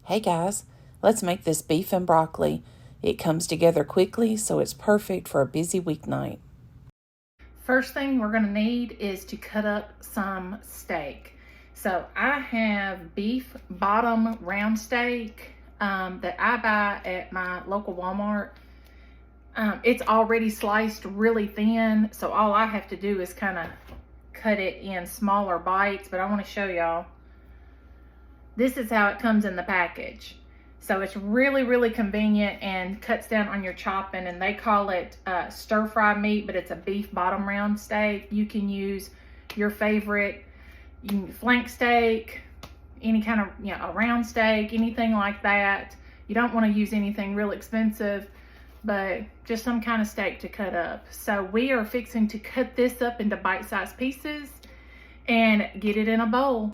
Hey guys, let's make this beef and broccoli. It comes together quickly, so it's perfect for a busy weeknight. First thing we're gonna need is to cut up some steak. So I have beef bottom round steak that I buy at my local Walmart. It's already sliced really thin, so all I have to do is kind of cut it in smaller bites, but I want to show y'all. This is how it comes in the package. So it's really convenient and cuts down on your chopping, and they call it stir fry meat, but it's a beef bottom round steak. You can use your favorite flank steak, any kind of, a round steak, anything like that. You don't want to use anything real expensive, but just some kind of steak to cut up. So we are fixing to cut this up into bite-sized pieces and get it in a bowl.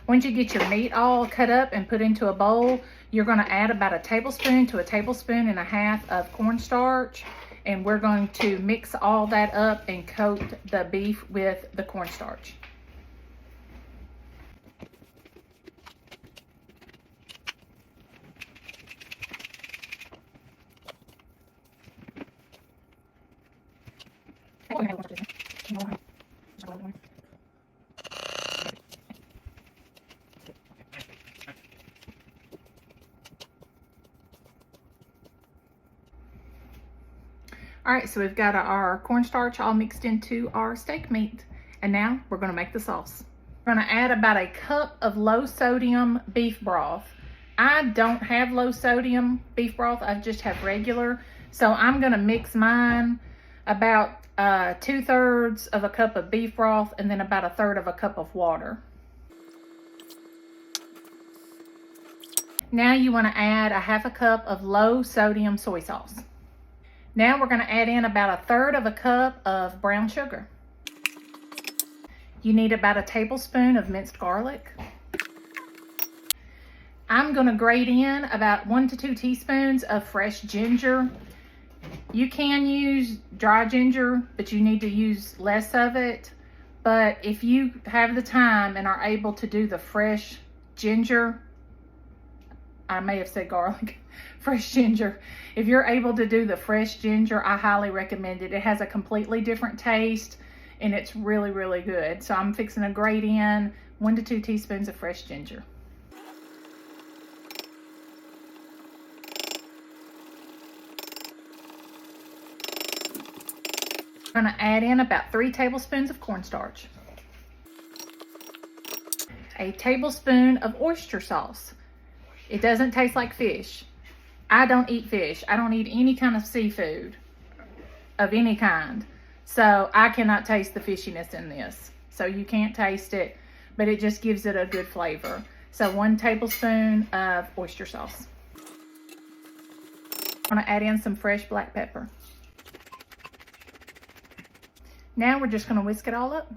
Once you get your meat all cut up and put into a bowl, you're going to add about a tablespoon to a tablespoon and a half of cornstarch, and we're going to mix all that up and coat the beef with the cornstarch. All right, so we've got our cornstarch all mixed into our steak meat. And now we're gonna make the sauce. We're gonna add about a cup of low sodium beef broth. I don't have low sodium beef broth, I just have regular. So I'm gonna mix mine about 2/3 of a cup of beef broth and then about 1/3 of a cup of water. Now you wanna add a 1/2 cup of low sodium soy sauce. Now we're going to add in about 1/3 of a cup of brown sugar. You need about a tablespoon of minced garlic. I'm going to grate in about 1 to 2 teaspoons of fresh ginger. You can use dry ginger, but you need to use less of it. But if you have the time and are able to do the fresh ginger, I may have said garlic, fresh ginger. If you're able to do the fresh ginger, I highly recommend it. It has a completely different taste and it's really good. So I'm fixing to grate in 1 to 2 teaspoons of fresh ginger. I'm gonna add in about 3 tablespoons of cornstarch, a tablespoon of oyster sauce. It doesn't taste like fish. I don't eat fish. I don't eat any kind of seafood of any kind. So I cannot taste the fishiness in this. So you can't taste it, but it just gives it a good flavor. So 1 tablespoon of oyster sauce. I'm gonna add in some fresh black pepper. Now we're just gonna whisk it all up.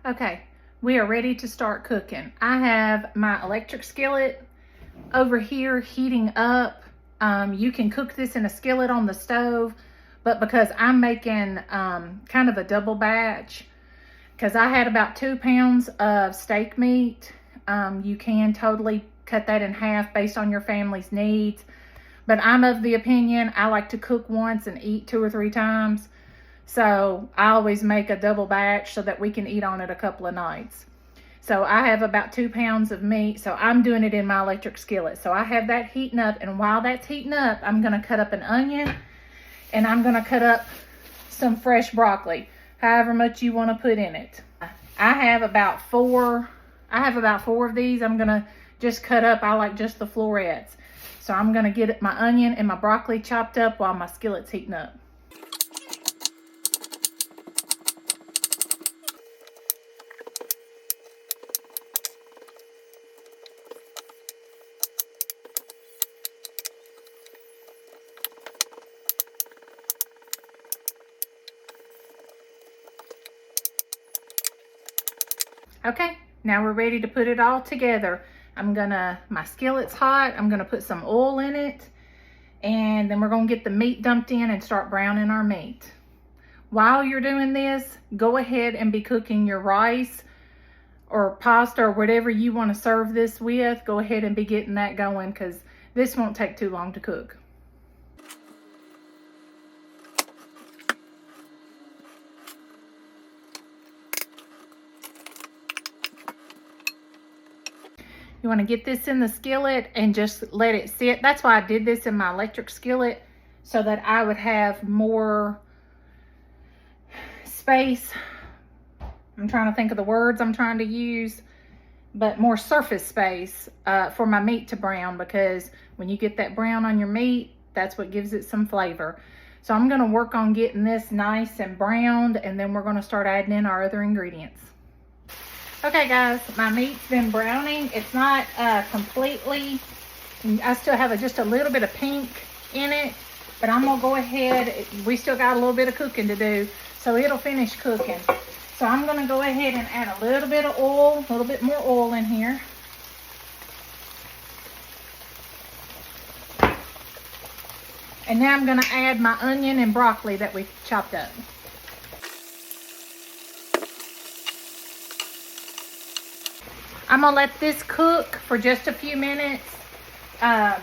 Okay. We are ready to start cooking. I have my electric skillet over here heating up. You can cook this in a skillet on the stove, but because I'm making kind of a double batch, because I had about 2 pounds of steak meat, you can totally cut that in half based on your family's needs. But I'm of the opinion I like to cook once and eat 2 or 3 times. So I always make a double batch so that we can eat on it a couple of nights. So I have about 2 pounds of meat. So I'm doing it in my electric skillet. So I have that heating up. And while that's heating up, I'm going to cut up an onion and I'm going to cut up some fresh broccoli, however much you want to put in it. I have about 4 of these. I'm going to just cut up. I like just the florets. So I'm going to get my onion and my broccoli chopped up while my skillet's heating up. Okay, now we're ready to put it all together. My skillet's hot. I'm gonna put some oil in it And then we're going to get the meat dumped in and start browning our meat. While you're doing this, go ahead and be cooking your rice or pasta or whatever you want to serve this with. Go ahead and be getting that going because this won't take too long to cook. You want to get this in the skillet and just let it sit. That's why I did this in my electric skillet, so that I would have more space. I'm trying to think of the words I'm trying to use, but more surface space for my meat to brown, because when you get that brown on your meat, that's what gives it some flavor. So I'm going to work on getting this nice and browned, and then we're going to start adding in our other ingredients. Okay guys, my meat's been browning. It's not completely, I still have just a little bit of pink in it, but I'm gonna go ahead, we still got a little bit of cooking to do, so it'll finish cooking. So I'm gonna go ahead and add a little bit of oil, a little bit more oil in here. And now I'm gonna add my onion and broccoli that we chopped up. I'm gonna let this cook for just a few minutes to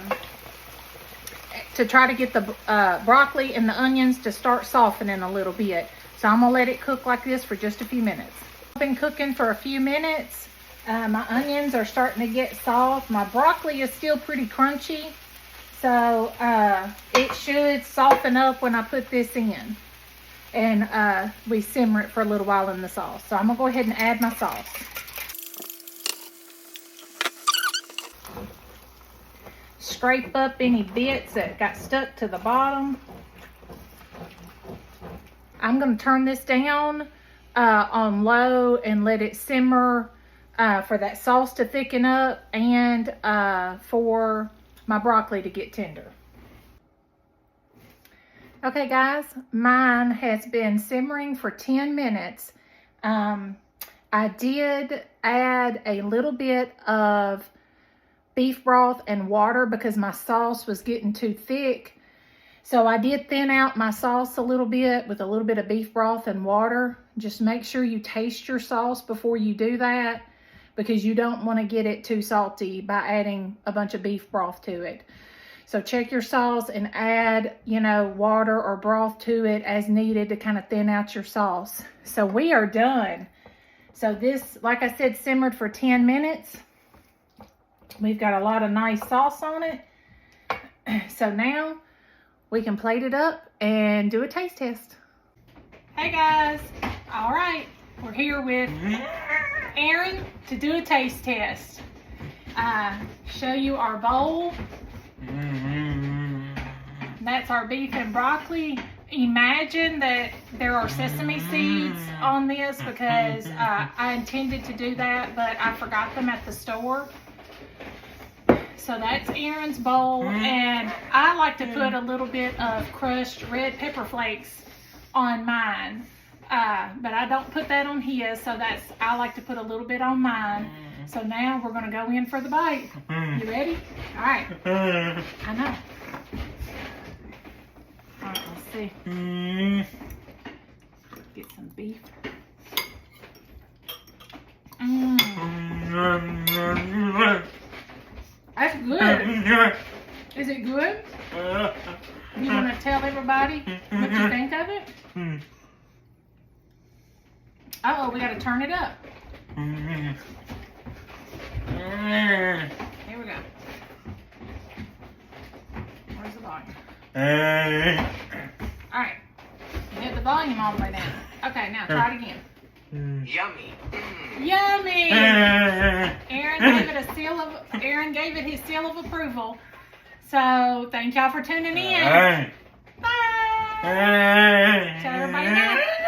try to get the broccoli and the onions to start softening a little bit. So I'm gonna let it cook like this for just a few minutes. I've been cooking for a few minutes. My onions are starting to get soft. My broccoli is still pretty crunchy. So it should soften up when I put this in. And we simmer it for a little while in the sauce. So I'm gonna go ahead and add my sauce. Scrape up any bits that got stuck to the bottom. I'm going to turn this down on low and let it simmer for that sauce to thicken up and for my broccoli to get tender. Okay guys, mine has been simmering for 10 minutes. I did add a little bit of beef broth and water because my sauce was getting too thick. So I did thin out my sauce a little bit with a little bit of beef broth and water. Just make sure you taste your sauce before you do that, because you don't want to get it too salty by adding a bunch of beef broth to it. So check your sauce and add, water or broth to it as needed to kind of thin out your sauce. So we are done. So this, like I said, simmered for 10 minutes. We've got a lot of nice sauce on it. So now we can plate it up and do a taste test. Hey guys, all right, we're here with Aaron to do a taste test. Show you our bowl. That's our beef and broccoli. Imagine that there are sesame seeds on this because I intended to do that, but I forgot them at the store. So that's Aaron's bowl, and I like to put a little bit of crushed red pepper flakes on mine, but I don't put that on his, so I like to put a little bit on mine. So now we're going to go in for the bite. You ready? All right. I know. All right, let's see. Get some beef. That's good. Is it good? You want to tell everybody what you think of it? Uh-oh, we got to turn it up. Here we go. Where's the volume? All right. Get the volume all the way down. Okay, now try it again. Yummy. Yummy. Aaron gave it his seal of approval. So thank y'all for tuning in. Bye. Tell everybody bye.